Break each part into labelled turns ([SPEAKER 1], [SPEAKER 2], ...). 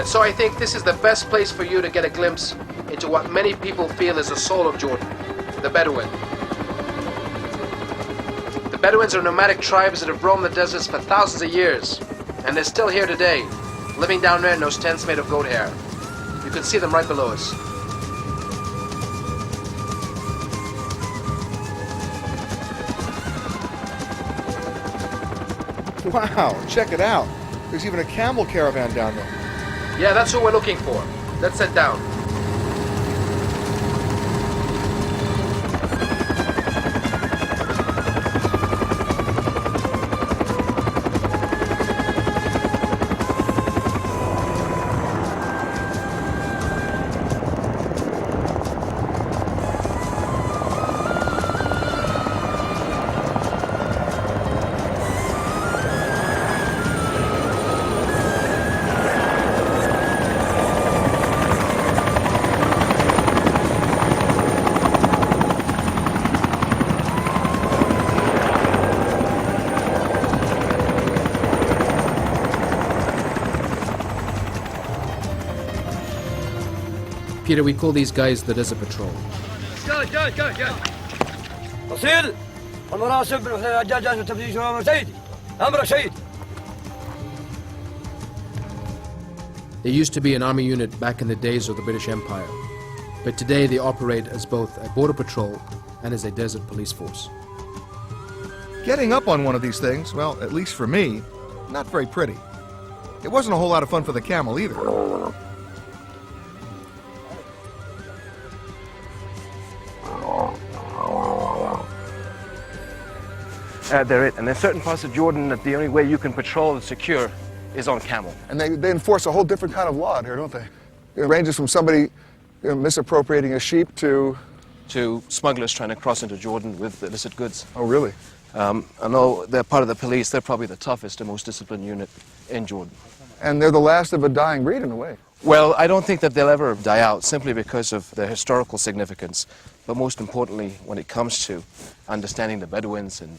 [SPEAKER 1] so I think this is the best place for you to get a glimpse into what many people feel is the soul of Jordan, the Bedouin. The Bedouins are nomadic tribes that have roamed the deserts for thousands of years, and they're still here today, living down there in those tents made of goat hair. You can see them right below us.
[SPEAKER 2] Wow, check it out. There's even a camel caravan down there.
[SPEAKER 1] Yeah, that's what we're looking for. Let's head down. Peter, we call these guys the Desert Patrol. They used to be an army unit back in the days of the British Empire, but today they operate as both a border patrol and as a desert police force.
[SPEAKER 2] Getting up on one of these things, well, at least for me, not very pretty. It wasn't a whole lot of fun for the camel either.
[SPEAKER 3] They're it. And there's certain parts of Jordan that the only way you can patrol and secure is on camel.
[SPEAKER 2] And they enforce a whole different kind of law out here, don't they? It ranges from somebody misappropriating a sheep to
[SPEAKER 3] smugglers trying to cross into Jordan with illicit goods.
[SPEAKER 2] Oh, really?
[SPEAKER 3] I know they're part of the police. They're probably the toughest and most disciplined unit in Jordan.
[SPEAKER 2] And they're the last of a dying breed in a way.
[SPEAKER 3] Well, I don't think that they'll ever die out simply because of their historical significance, but most importantly, when it comes to understanding the Bedouins and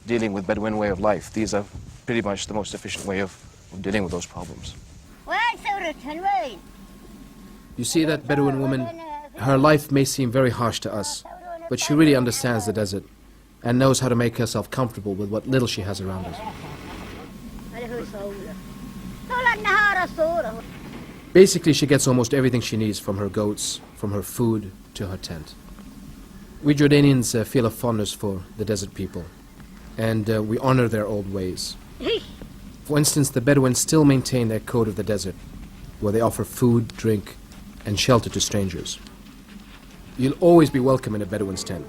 [SPEAKER 3] dealing with Bedouin way of life, these are pretty much the most efficient way of dealing with those problems.
[SPEAKER 1] You see that Bedouin woman? Her life may seem very harsh to us, but she really understands the desert and knows how to make herself comfortable with what little she has around us. Basically, she gets almost everything she needs from her goats, from her food to her tent. We Jordanians feel a fondness for the desert people, and we honor their old ways. For instance, the Bedouins still maintain their code of the desert, where they offer food, drink, and shelter to strangers. You'll always be welcome in a Bedouin's tent,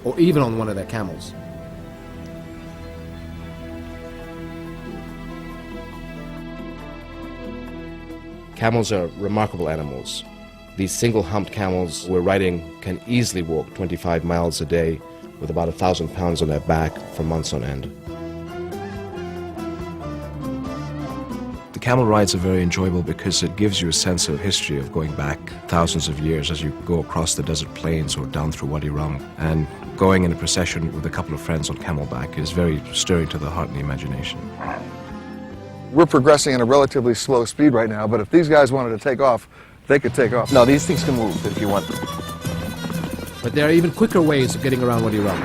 [SPEAKER 1] or even on one of their camels.
[SPEAKER 4] Camels are remarkable animals. These single-humped camels we're riding can easily walk 25 miles a day with about 1,000 pounds on their back for months on end.
[SPEAKER 3] The camel rides are very enjoyable because it gives you a sense of history of going back thousands of years as you go across the desert plains or down through Wadi Rum. And going in a procession with a couple of friends on camelback is very stirring to the heart and the imagination.
[SPEAKER 2] We're progressing at a relatively slow speed right now, but if these guys wanted to take off, they could take off.
[SPEAKER 3] No, these things can move if you want.
[SPEAKER 1] But there are even quicker ways of getting around Wadi Rum.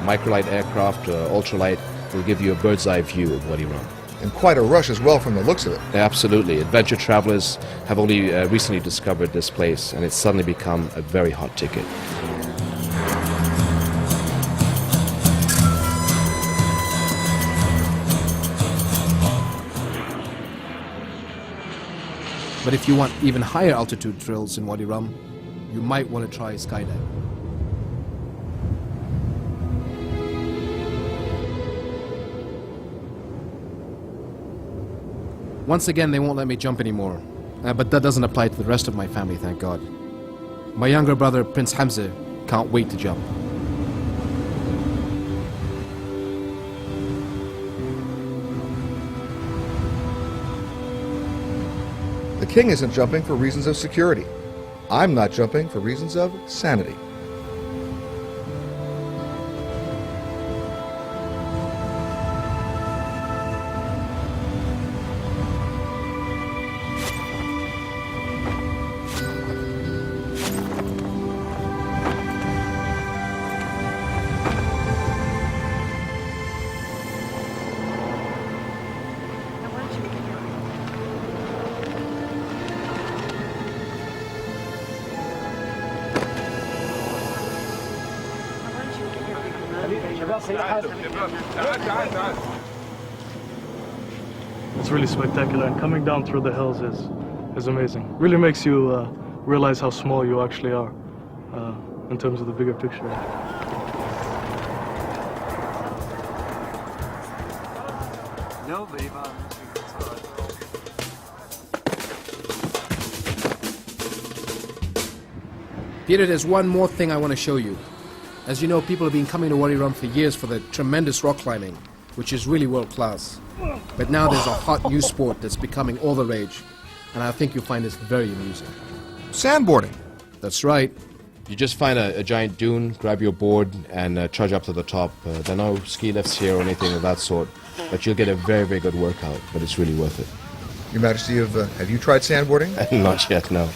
[SPEAKER 4] Microlight aircraft, ultralight, will give you a bird's eye view of Wadi Rum.
[SPEAKER 2] And quite a rush as well from the looks of it.
[SPEAKER 4] Absolutely. Adventure travelers have only recently discovered this place, and it's suddenly become a very hot ticket.
[SPEAKER 1] But if you want even higher altitude thrills in Wadi Rum, you might want to try skydiving. Once again, they won't let me jump anymore, but that doesn't apply to the rest of my family, thank God. My younger brother, Prince Hamza, can't wait to jump.
[SPEAKER 2] The king isn't jumping for reasons of security. I'm not jumping for reasons of sanity.
[SPEAKER 5] It's really spectacular, and coming down through the hills is amazing. Really makes you realize how small you actually are in terms of the bigger picture.
[SPEAKER 1] Peter, there's one more thing I want to show you. As you know, people have been coming to Wadi Rum for years for the tremendous rock climbing, which is really world class. But now there's a hot new sport that's becoming all the rage, and I think you'll find this very amusing.
[SPEAKER 2] Sandboarding.
[SPEAKER 1] That's right.
[SPEAKER 4] You just find a giant dune, grab your board, and trudge up to the top. There are no ski lifts here or anything of that sort, but you'll get a very, very good workout, but it's really worth it.
[SPEAKER 2] Your Majesty, have you tried sandboarding?
[SPEAKER 4] Not yet, no.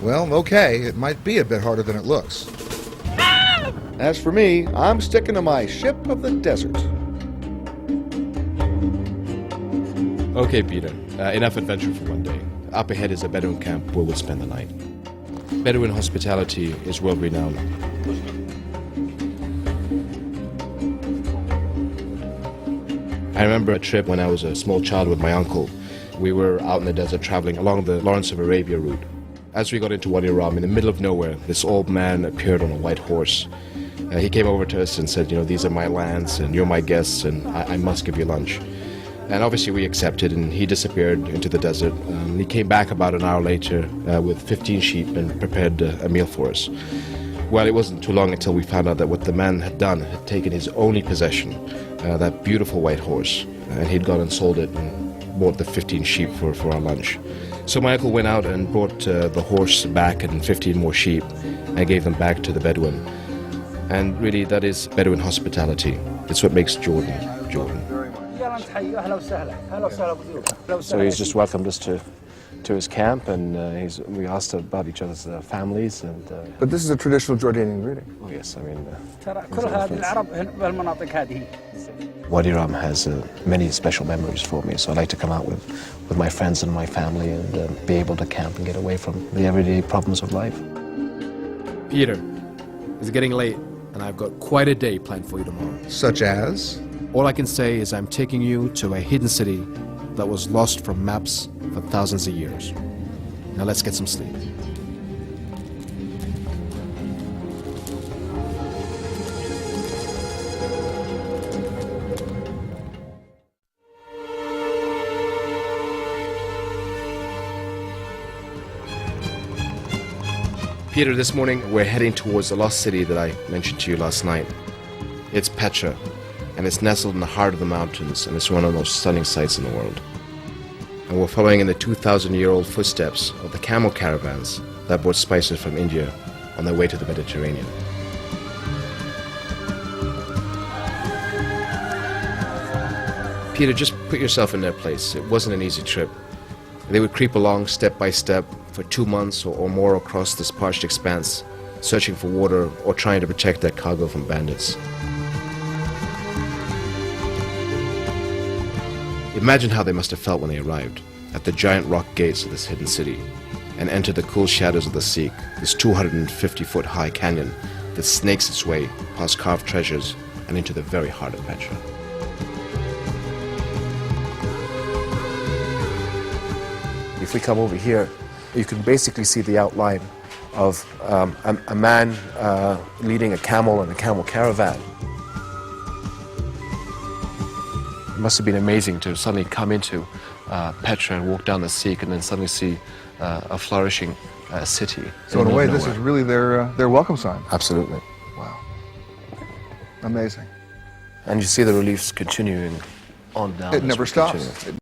[SPEAKER 2] Well, okay, it might be a bit harder than it looks. As for me, I'm sticking to my ship of the desert.
[SPEAKER 4] Okay, Peter, enough adventure for one day. Up ahead is a Bedouin camp where we'll spend the night. Bedouin hospitality is world-renowned. I remember a trip when I was a small child with my uncle. We were out in the desert traveling along the Lawrence of Arabia route. As we got into Wadi Rum, in the middle of nowhere, this old man appeared on a white horse. He came over to us and said, you know, these are my lands and you're my guests and I must give you lunch. And obviously we accepted, and he disappeared into the desert. He came back about an hour later with 15 sheep and prepared a meal for us. Well, it wasn't too long until we found out that what the man had done had taken his only possession, that beautiful white horse, and he'd gone and sold it and bought the 15 sheep for our lunch. So my uncle went out and brought the horse back and 15 more sheep and gave them back to the Bedouin. And really, that is Bedouin hospitality. It's what makes Jordan, Jordan.
[SPEAKER 3] So he's just welcomed us to his camp, and we asked about each other's families. And
[SPEAKER 2] But this is a traditional Jordanian greeting.
[SPEAKER 3] oh yes, I mean, Wadi Rum has many special memories for me, so I like to come out with my friends and my family and be able to camp and get away from the everyday problems of life.
[SPEAKER 1] Peter, it's getting late, and I've got quite a day planned for you tomorrow.
[SPEAKER 2] Such as?
[SPEAKER 1] All I can say is I'm taking you to a hidden city that was lost from maps for thousands of years. Now let's get some sleep.
[SPEAKER 4] Peter, this morning we're heading towards the lost city that I mentioned to you last night. It's Petra, and it's nestled in the heart of the mountains, and it's one of the most stunning sights in the world. And we're following in the 2,000-year-old footsteps of the camel caravans that brought spices from India on their way to the Mediterranean. Peter, just put yourself in their place. It wasn't an easy trip. They would creep along step by step for 2 months or more across this parched expanse, searching for water or trying to protect their cargo from bandits. Imagine how they must have felt when they arrived at the giant rock gates of this hidden city and entered the cool shadows of the Sikh, this 250-foot high canyon that snakes its way past carved treasures and into the very heart of Petra.
[SPEAKER 3] If we come over here, you can basically see the outline of a man leading a camel and a camel caravan. It must have been amazing to suddenly come into Petra and walk down the Sikh and then suddenly see a flourishing city.
[SPEAKER 2] So in a way, this is really their welcome sign.
[SPEAKER 3] Absolutely.
[SPEAKER 2] Wow. Amazing.
[SPEAKER 3] And you see the reliefs continuing on down.
[SPEAKER 2] It never
[SPEAKER 3] we
[SPEAKER 2] stops.
[SPEAKER 3] continue.